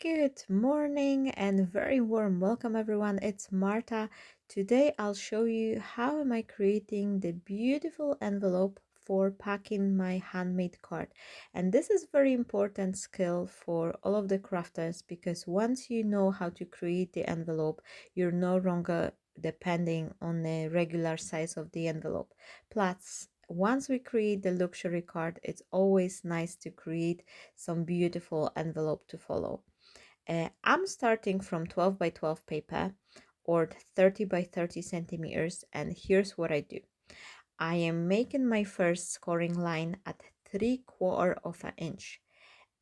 Good morning and very warm welcome everyone. It's Marta. Today I'll show you how am I creating the beautiful envelope for packing my handmade card. And this is very important skill for all of the crafters because once you know how to create the envelope, you're no longer depending on the regular size of the envelope. Plus, once we create the luxury card, it's always nice to create some beautiful envelope to follow. I'm starting from 12 by 12 paper or 30 by 30 centimeters, and here's what I do. I am making my first scoring line at 3/4 of an inch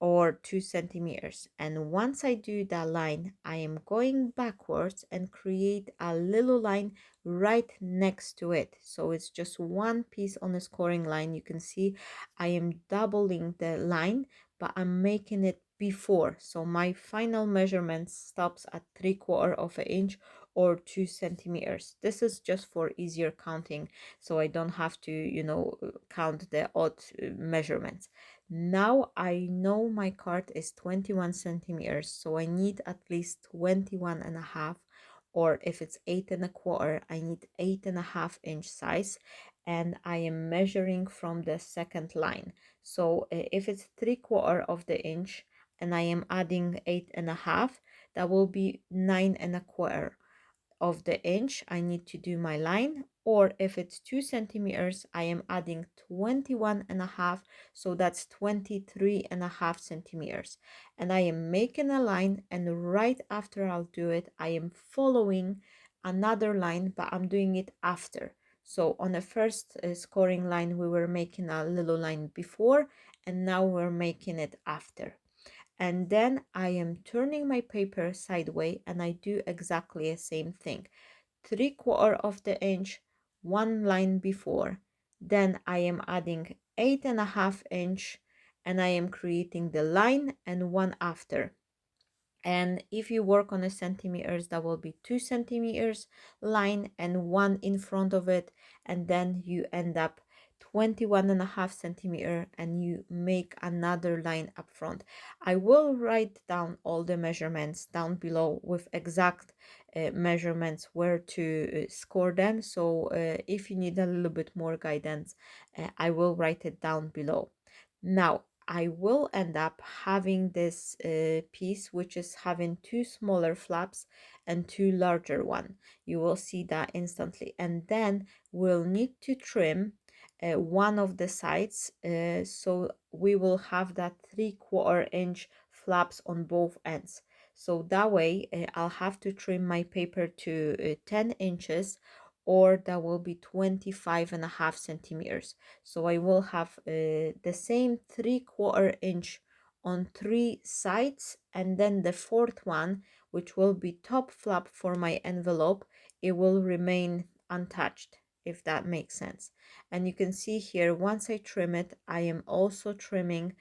or 2 centimeters, and once I do that line, I am going backwards and create a little line right next to it. So it's just one piece on the scoring line. You can see I am doubling the line, but I'm making it before, so my final measurement stops at 3/4 of an inch or 2 centimeters. This is just for easier counting, so I don't have to count the odd measurements. Now I know my card is 21 centimeters, so I need at least 21 and a half, or if it's 8 1/4, I need 8.5 inch size, and I am measuring from the second line. So if it's 3/4 of the inch and I am adding 8.5, that will be 9 1/4 of the inch I need to do my line. Or if it's 2 centimeters, I am adding 21.5, so that's 23.5 centimeters, and I am making a line, and right after I'll do it, I am following another line, but I'm doing it after. So on the first scoring line we were making a little line before, and now we're making it after. And then I am turning my paper sideways, and I do exactly the same thing. 3/4 of the inch, one line before, then I am adding 8.5 inch, and I am creating the line and one after. And if you work on the centimeters, that will be 2 centimeters line and one in front of it, and then you end up 21.5 centimeter, and you make another line up front. I will write down all the measurements down below with exact measurements where to score them, so if you need a little bit more guidance, I will write it down below. Now I will end up having this piece, which is having two smaller flaps and two larger one. You will see that instantly. And then we'll need to trim one of the sides, so we will have that 3/4 inch flaps on both ends. So that way I'll have to trim my paper to 10 inches, or that will be 25.5 centimeters. So I will have the same 3/4 inch on three sides, and then the fourth one, which will be top flap for my envelope, it will remain untouched, if that makes sense. And you can see here, once I trim it, I am also trimming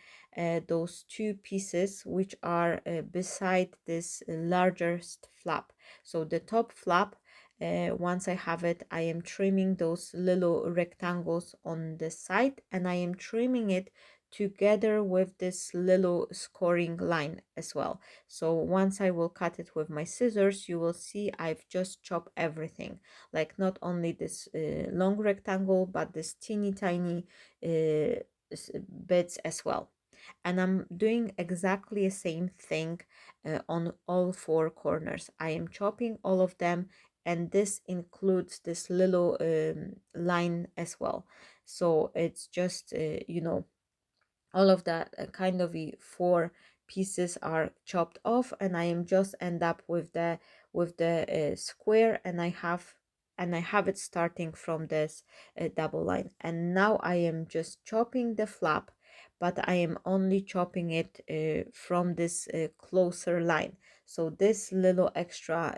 those two pieces which are beside this largest flap. So the top flap, once I have it, I am trimming those little rectangles on the side, and I am trimming it together with this little scoring line as well. So once I will cut it with my scissors, you will see I've just chopped everything, like not only this long rectangle, but this teeny tiny bits as well. And I'm doing exactly the same thing on all four corners. I am chopping all of them, and this includes this little line as well. So it's just all of that kind of four pieces are chopped off, and I am just end up with the square, and I have it starting from this double line. And now I am just chopping the flap, but I am only chopping it from this closer line. So this little extra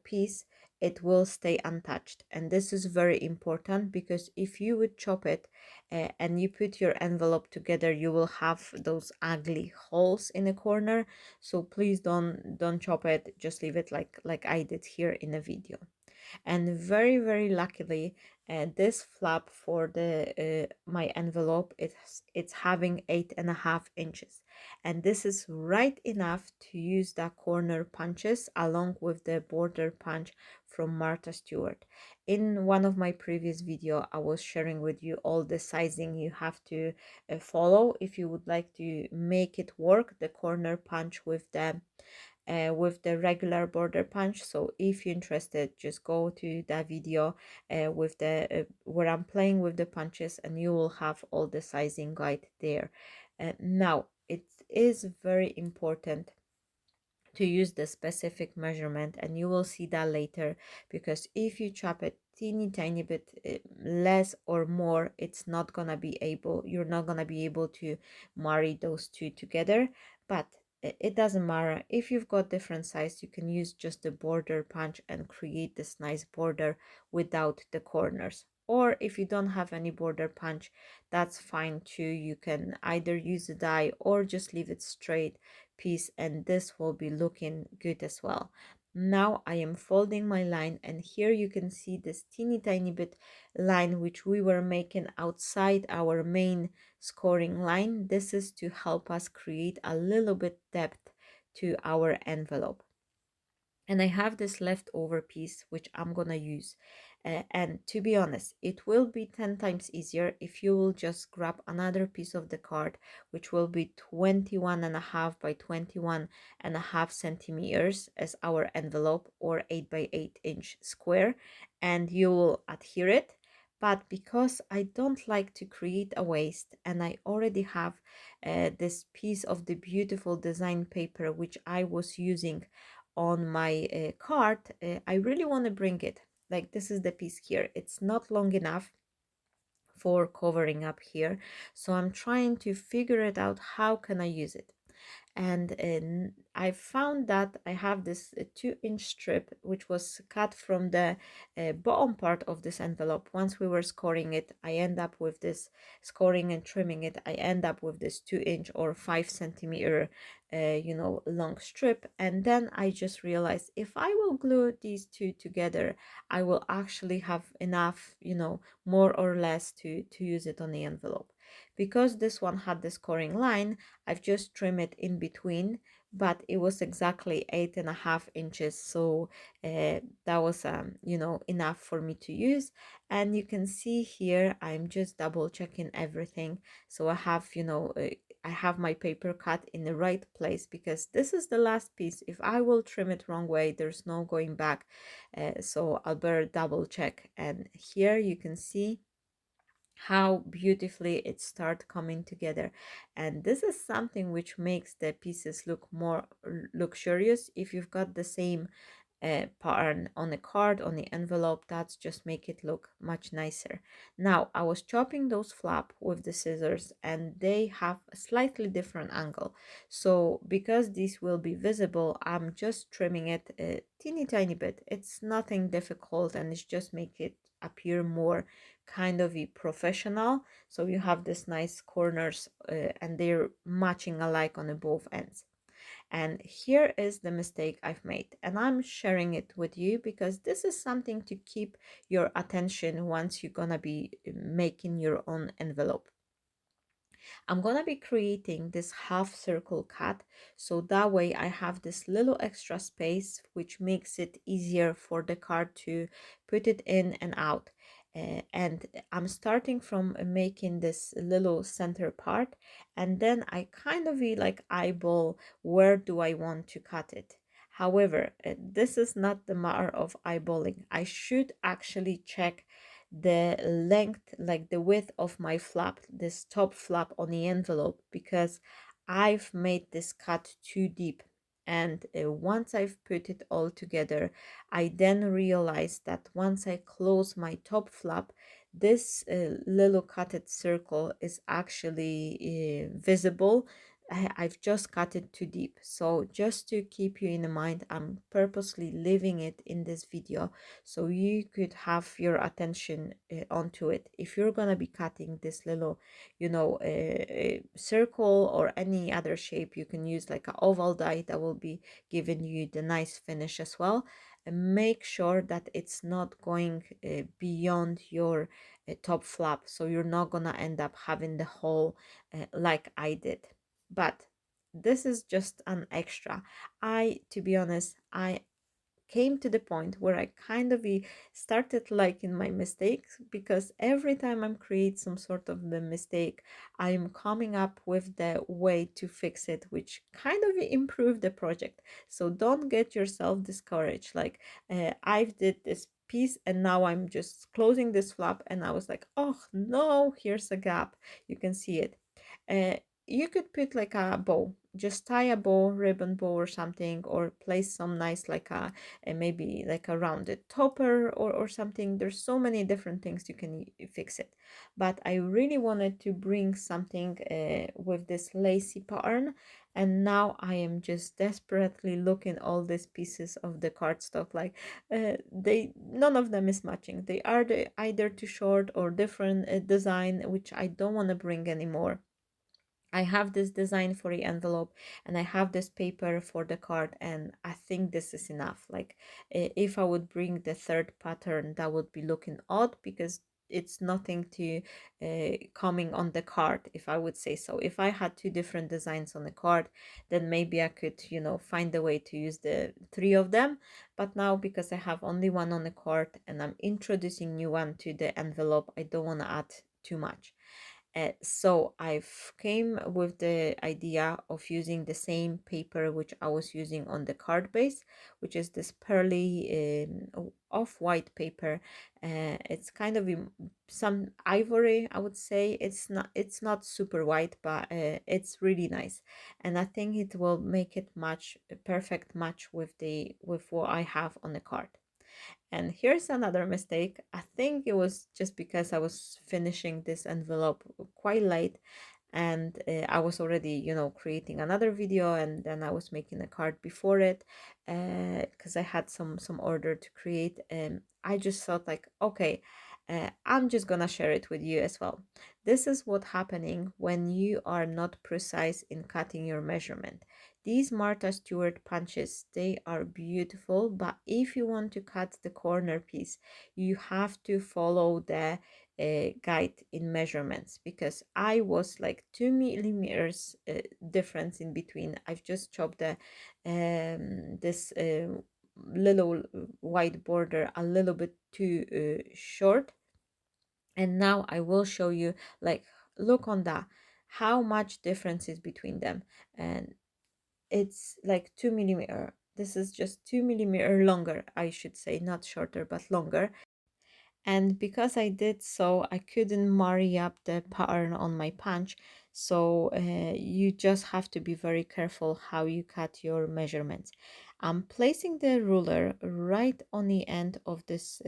piece, it will stay untouched. And this is very important, because if you would chop it and you put your envelope together, you will have those ugly holes in the corner. So please don't chop it, just leave it like I did here in the video. And very luckily, this flap for the my envelope, it's having 8.5 inches. And this is right enough to use the corner punches along with the border punch from Marta Stewart. In one of my previous video, I was sharing with you all the sizing you have to follow if you would like to make it work, the corner punch with the regular border punch. So if you're interested, just go to that video with the where I'm playing with the punches, and you will have all the sizing guide there. Now it is very important to use the specific measurement, and you will see that later, because if you chop it teeny tiny bit less or more, you're not gonna be able to marry those two together. But it doesn't matter. If you've got different size, you can use just the border punch and create this nice border without the corners. Or if you don't have any border punch, that's fine too. You can either use a die or just leave it straight piece, and this will be looking good as well. Now I am folding my line, and here you can see this teeny tiny bit line which we were making outside our main scoring line. This is to help us create a little bit depth to our envelope. And I have this leftover piece which I'm gonna use. And to be honest, it will be 10 times easier if you will just grab another piece of the card, which will be 21.5 by 21.5 centimeters as our envelope, or 8 by 8 inch square, and you will adhere it. But because I don't like to create a waste, and I already have this piece of the beautiful design paper which I was using on my card, I really want to bring it. Like, this is the piece here. It's not long enough for covering up here, so I'm trying to figure it out, how can I use it. And I found that I have this 2-inch strip which was cut from the bottom part of this envelope. Once we were scoring it, I end up with this, scoring and trimming it, I end up with this 2-inch or 5 centimeter long strip. And then I just realized, if I will glue these two together, I will actually have enough, more or less to use it on the envelope. Because this one had the scoring line, I've just trimmed it in between, but it was exactly 8.5 inches. So that was, enough for me to use. And you can see here, I'm just double checking everything. So I have, I have my paper cut in the right place, because this is the last piece. If I will trim it wrong way, there's no going back. So I'll better double check. And here you can see how beautifully it start coming together. And this is something which makes the pieces look more luxurious. If you've got the same pattern on the card, on the envelope, that's just make it look much nicer. Now I was chopping those flap with the scissors, and they have a slightly different angle. So because this will be visible, I'm just trimming it a teeny tiny bit. It's nothing difficult, and it's just make it appear more kind of a professional. So you have this nice corners and they're matching alike on the both ends. And here is the mistake I've made, and I'm sharing it with you because this is something to keep your attention once you're gonna be making your own envelope. I'm gonna be creating this half circle cut, so that way I have this little extra space, which makes it easier for the card to put it in and out. And I'm starting from making this little center part, and then I kind of like eyeball where do I want to cut it. However, this is not the matter of eyeballing. I should actually check the length, like the width of my flap, this top flap on the envelope, because I've made this cut too deep. And once I've put it all together, I then realized that once I close my top flap, this little cutted circle is actually visible. I've just cut it too deep. So just to keep you in mind, I'm purposely leaving it in this video so you could have your attention onto it. If you're gonna be cutting this little, circle or any other shape, you can use like an oval die that will be giving you the nice finish as well. And make sure that it's not going beyond your top flap, so you're not gonna end up having the hole like I did. But this is just an extra. To be honest, I came to the point where I kind of started liking my mistakes, because every time I'm create some sort of the mistake, I'm coming up with the way to fix it, which kind of improve the project. So don't get yourself discouraged. Like I've did this piece and now I'm just closing this flap and I was like, oh no, here's a gap. You can see it. Uh, you could put like a bow, just tie a bow, ribbon bow or something, or place some nice like a maybe like a rounded topper or something. There's so many different things you can fix it. But I really wanted to bring something with this lacy pattern, and now I am just desperately looking all these pieces of the cardstock, like they none of them is matching. They are either too short or different design, which I don't want to bring anymore. I have this design for the envelope and I have this paper for the card, and I think this is enough. Like if I would bring the third pattern, that would be looking odd, because it's nothing to coming on the card, if I would say so. If I had two different designs on the card, then maybe I could, find a way to use the three of them. But now, because I have only one on the card and I'm introducing new one to the envelope, I don't want to add too much. So I've came with the idea of using the same paper which I was using on the card base, which is this pearly off-white paper. It's kind of some ivory, I would say. It's not super white, but it's really nice, and I think it will make it match a perfect match with what I have on the card. And here's another mistake. I think it was just because I was finishing this envelope quite late, and I was already, creating another video, and then I was making a card before it, because I had some order to create. And I just thought like, okay, I'm just gonna share it with you as well. This is what happening when you are not precise in cutting your measurement. These Martha Stewart punches, they are beautiful, but if you want to cut the corner piece, you have to follow the guide in measurements, because I was like 2 millimeters difference in between. I've just chopped the this little white border a little bit too short, and now I will show you, like, look on that, how much difference is between them. And it's like 2 millimeter. This is just 2 millimeter longer, I should say, not shorter but longer. And because I did so, I couldn't marry up the pattern on my punch. So you just have to be very careful how you cut your measurements. I'm placing the ruler right on the end of this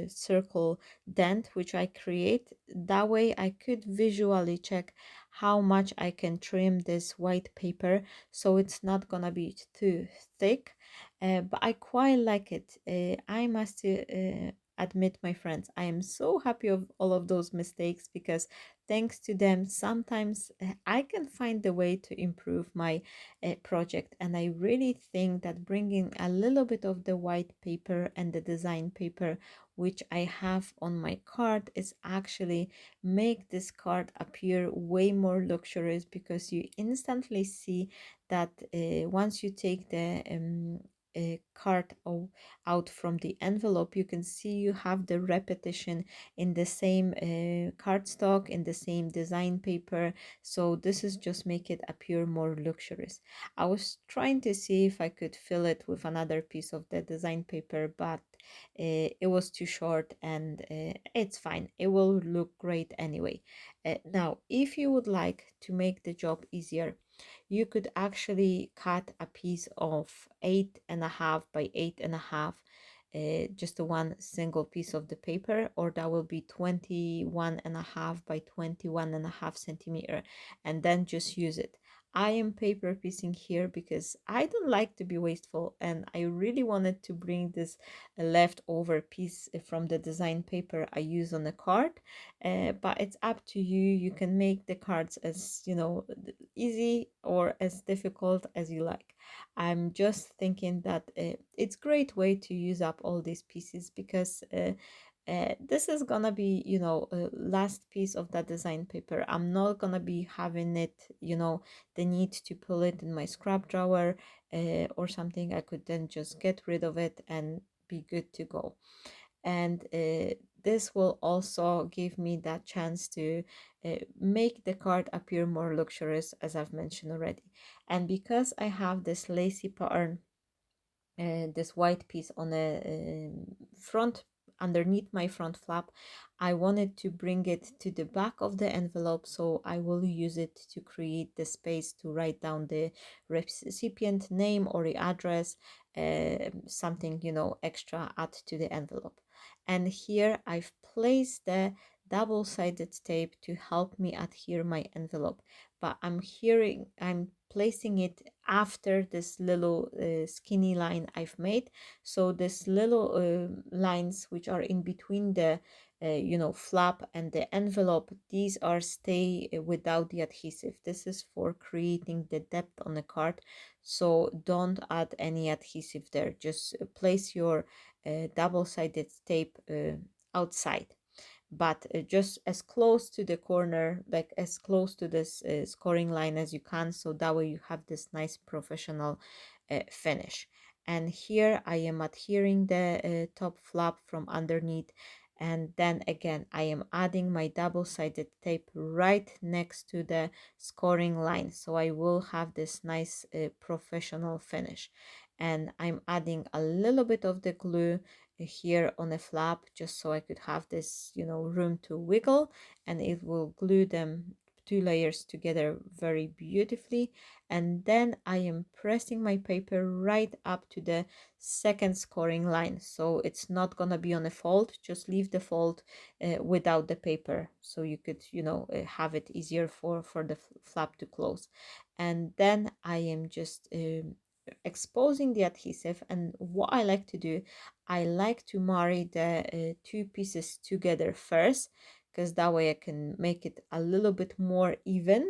circle dent which I create. That way I could visually check how much I can trim this white paper, so it's not gonna be too thick. But I quite like it. I must admit, my friends, I am so happy of all of those mistakes, because thanks to them, sometimes I can find the way to improve my project. And I really think that bringing a little bit of the white paper and the design paper which I have on my card is actually make this card appear way more luxurious, because you instantly see that once you take the card out from the envelope, you can see you have the repetition in the same cardstock, in the same design paper. So this is just make it appear more luxurious. I was trying to see if I could fill it with another piece of the design paper, but it was too short, and it's fine, it will look great anyway. Now, if you would like to make the job easier, you could actually cut a piece of 8.5 by 8.5, just a one single piece of the paper, or that will be 21.5 by 21.5 centimeter, and then just use it. I am paper piecing here because I don't like to be wasteful, and I really wanted to bring this leftover piece from the design paper I use on the card. But it's up to you. You can make the cards as, easy or as difficult as you like. I'm just thinking that it's great way to use up all these pieces, because This is gonna be, last piece of that design paper. I'm not gonna be having it, the need to pull it in my scrap drawer or something. I could then just get rid of it and be good to go. And this will also give me that chance to make the card appear more luxurious, as I've mentioned already. And because I have this lacy pattern, this white piece on the front, underneath my front flap, I wanted to bring it to the back of the envelope, so I will use it to create the space to write down the recipient name or the address, something, extra add to the envelope. And here I've placed the double-sided tape to help me adhere my envelope, but I'm placing it after this little skinny line I've made. So this little lines which are in between the flap and the envelope, these are stay without the adhesive. This is for creating the depth on the card, so don't add any adhesive there. Just place your double-sided tape outside, but just as close to the corner, like as close to this scoring line as you can, so that way you have this nice professional finish. And here I am adhering the top flap from underneath, and then again I am adding my double-sided tape right next to the scoring line, so I will have this nice professional finish. And I'm adding a little bit of the glue here on a flap, just so I could have this, room to wiggle, and it will glue them two layers together very beautifully. And then I am pressing my paper right up to the second scoring line, so it's not gonna be on a fold. Just leave the fold without the paper, so you could, have it easier for the flap to close. And then I am just exposing the adhesive. And what I like to do, I like to marry the two pieces together first, because that way I can make it a little bit more even.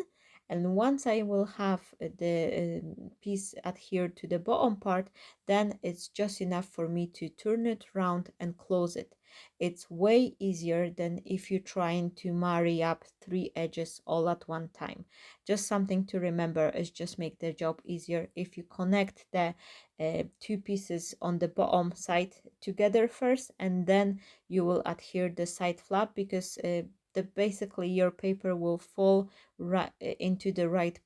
And once I will have the piece adhered to the bottom part, then it's just enough for me to turn it around and close it. It's way easier than if you're trying to marry up three edges all at one time. Just something to remember is just make the job easier if you connect the two pieces on the bottom side together first, and then you will adhere the side flap, because basically your paper will fall right into the right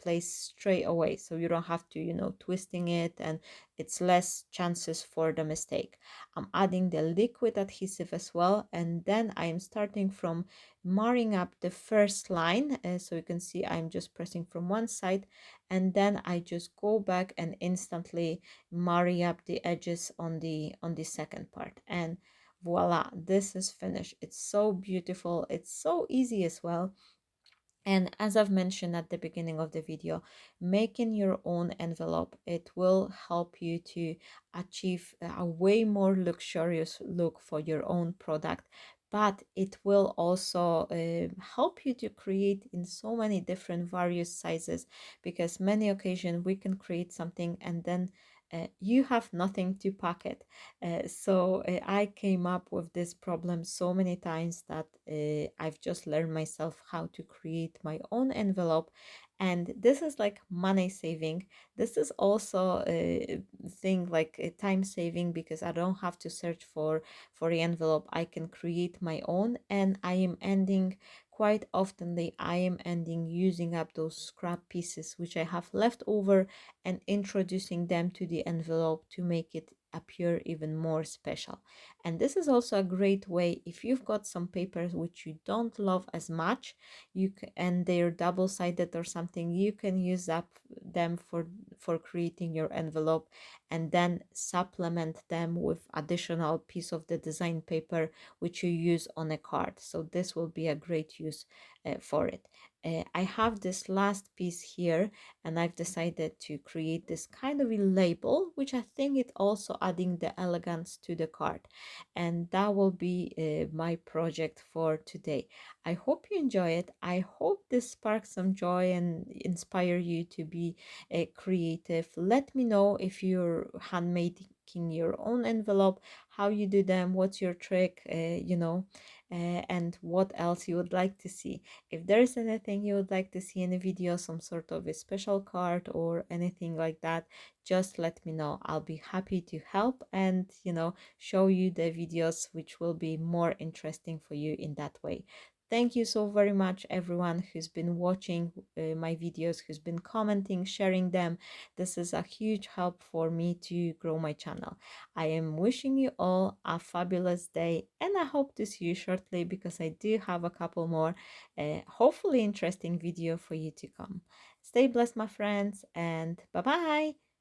place straight away, so you don't have to, twisting it, and it's less chances for the mistake. I'm adding the liquid adhesive as well, and then I'm starting from marring up the first line, so you can see I'm just pressing from one side, and then I just go back and instantly marry up the edges on the second part, and voila, this is finished. It's so beautiful, it's so easy as well. And as I've mentioned at the beginning of the video, making your own envelope, it will help you to achieve a way more luxurious look for your own product, but it will also help you to create in so many different various sizes, because many occasions we can create something and then you have nothing to pack it. So I came up with this problem so many times that I've just learned myself how to create my own envelope. And this is like money saving. This is also a thing like a time saving, because I don't have to search for the envelope. I can create my own, and I am ending quite often I am ending using up those scrap pieces which I have left over and introducing them to the envelope to make it appear even more special. And this is also a great way, if you've got some papers which you don't love as much, and they're double-sided or something, you can use up them for creating your envelope, and then supplement them with additional piece of the design paper which you use on a card. So this will be a great use for it. I have this last piece here, and I've decided to create this kind of a label, which I think it also adding the elegance to the card. And that will be my project for today. I hope you enjoy it. I hope this sparks some joy and inspire you to be creative. Let me know if you're making your own envelope, how you do them, what's your trick, and what else you would like to see. If there is anything you would like to see in a video, some sort of a special card or anything like that, just let me know. I'll be happy to help and, show you the videos which will be more interesting for you in that way. Thank you so very much, everyone who's been watching my videos, who's been commenting, sharing them. This is a huge help for me to grow my channel. I am wishing you all a fabulous day, and I hope to see you shortly because I do have a couple more, hopefully interesting video for you to come. Stay blessed, my friends, and bye bye.